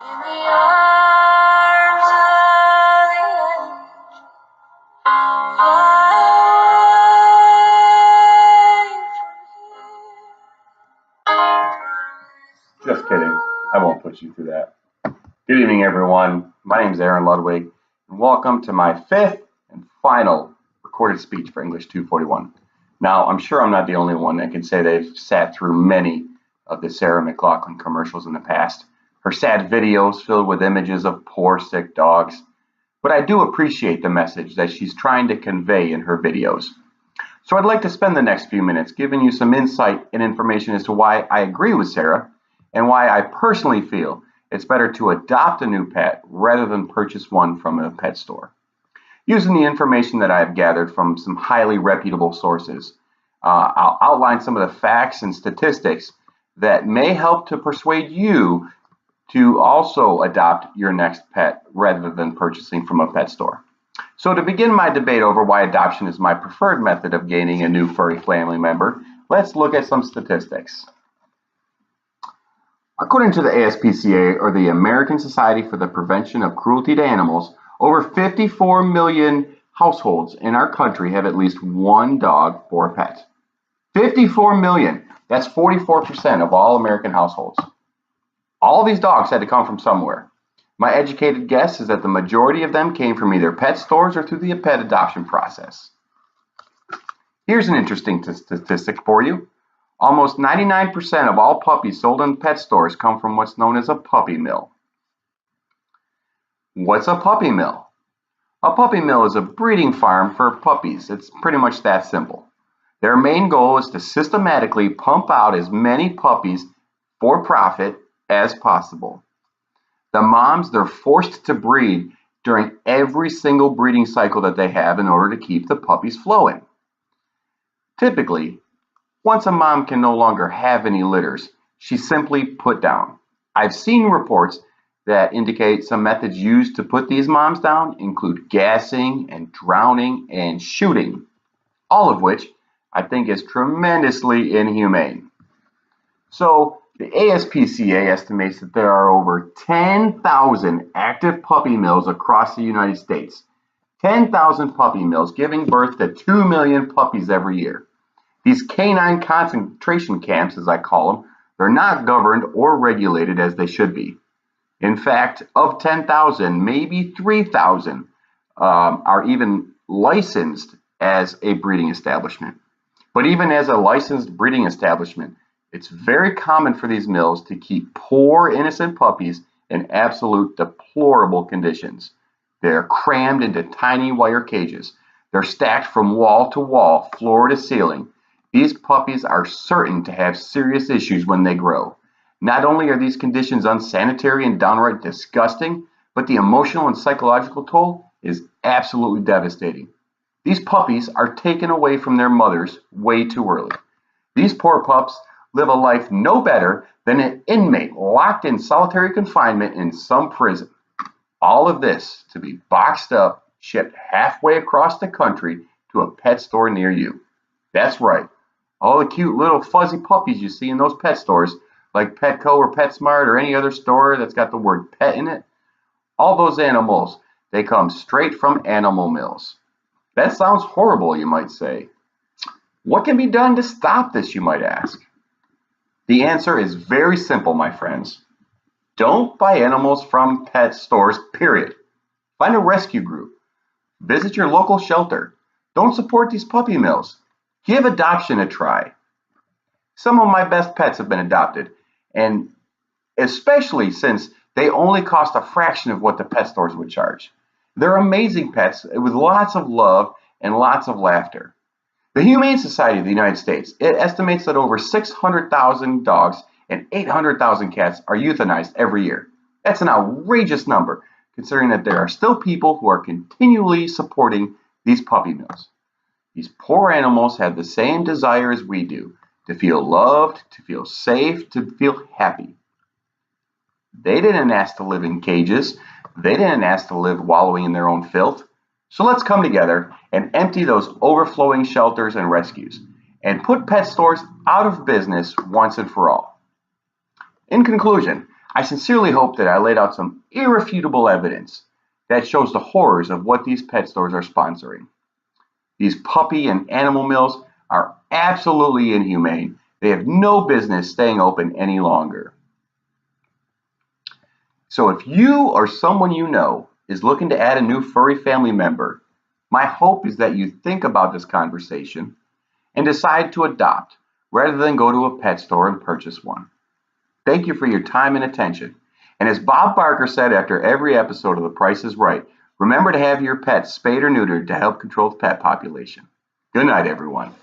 In the arms of the angel, Just kidding. I won't put you through that. Good evening, everyone. My name is Ludwig, and welcome to my fifth and final recorded speech for English 241. Now, I'm sure I'm not the only one that can say they've sat through many of the Sarah McLachlan commercials in the past. Her sad videos filled with images of poor, sick dogs. But I do appreciate the message that she's trying to convey in her videos. So I'd like to spend the next few minutes giving you some insight and information as to why I agree with Sarah and why I personally feel it's better to adopt a new pet rather than purchase one from a pet store. Using the information that I've gathered from some highly reputable sources, I'll outline some of the facts and statistics that may help to persuade you to also adopt your next pet rather than purchasing from a pet store. So to begin my debate over why adoption is my preferred method of gaining a new furry family member, let's look at some statistics. According to the ASPCA, or the American Society for the Prevention of Cruelty to Animals, over 54 million households in our country have at least one dog or a pet. 54 million. That's 44% of all American households. All these dogs had to come from somewhere. My educated guess is that the majority of them came from either pet stores or through the pet adoption process. Here's an interesting statistic for you. Almost 99% of all puppies sold in pet stores come from what's known as a puppy mill. What's a puppy mill? A puppy mill is a breeding farm for puppies. It's pretty much that simple. Their main goal is to systematically pump out as many puppies for profit as possible. The moms, they're forced to breed during every single breeding cycle that they have in order to keep the puppies flowing. Typically, once a mom can no longer have any litters, she's simply put down. I've seen reports that indicate some methods used to put these moms down include gassing and drowning and shooting, all of which I think is tremendously inhumane. So the ASPCA estimates that there are over 10,000 active puppy mills across the United States. 10,000 puppy mills giving birth to 2 million puppies every year. These canine concentration camps, as I call them, they're not governed or regulated as they should be. In fact, of 10,000, maybe 3,000 are even licensed as a breeding establishment. But even as a licensed breeding establishment, it's very common for these mills to keep poor, innocent puppies in absolute deplorable conditions. They're crammed into tiny wire cages. They're stacked from wall to wall, floor to ceiling. These puppies are certain to have serious issues when they grow. Not only are these conditions unsanitary and downright disgusting, but the emotional and psychological toll is absolutely devastating. These puppies are taken away from their mothers way too early. These poor pups live a life no better than an inmate locked in solitary confinement in some prison. All of this to be boxed up, shipped halfway across the country to a pet store near you. That's right. All the cute little fuzzy puppies you see in those pet stores, like Petco or PetSmart or any other store that's got the word pet in it, all those animals, they come straight from animal mills. That sounds horrible, you might say. What can be done to stop this, you might ask? The answer is very simple, my friends. Don't buy animals from pet stores, period. Find a rescue group. Visit your local shelter. Don't support these puppy mills. Give adoption a try. Some of my best pets have been adopted, and especially since they only cost a fraction of what the pet stores would charge. They're amazing pets with lots of love and lots of laughter. The Humane Society of the United States, it estimates that over 600,000 dogs and 800,000 cats are euthanized every year. That's an outrageous number, considering that there are still people who are continually supporting these puppy mills. These poor animals have the same desire as we do, to feel loved, to feel safe, to feel happy. They didn't ask to live in cages. They didn't ask to live wallowing in their own filth. So let's come together and empty those overflowing shelters and rescues and put pet stores out of business once and for all. In conclusion, I sincerely hope that I laid out some irrefutable evidence that shows the horrors of what these pet stores are sponsoring. These puppy and animal mills are absolutely inhumane. They have no business staying open any longer. So if you or someone you know is looking to add a new furry family member, my hope is that you think about this conversation and decide to adopt rather than go to a pet store and purchase one. Thank you for your time and attention. And as Bob Barker said after every episode of The Price is Right, remember to have your pets spayed or neutered to help control the pet population. Good night, everyone.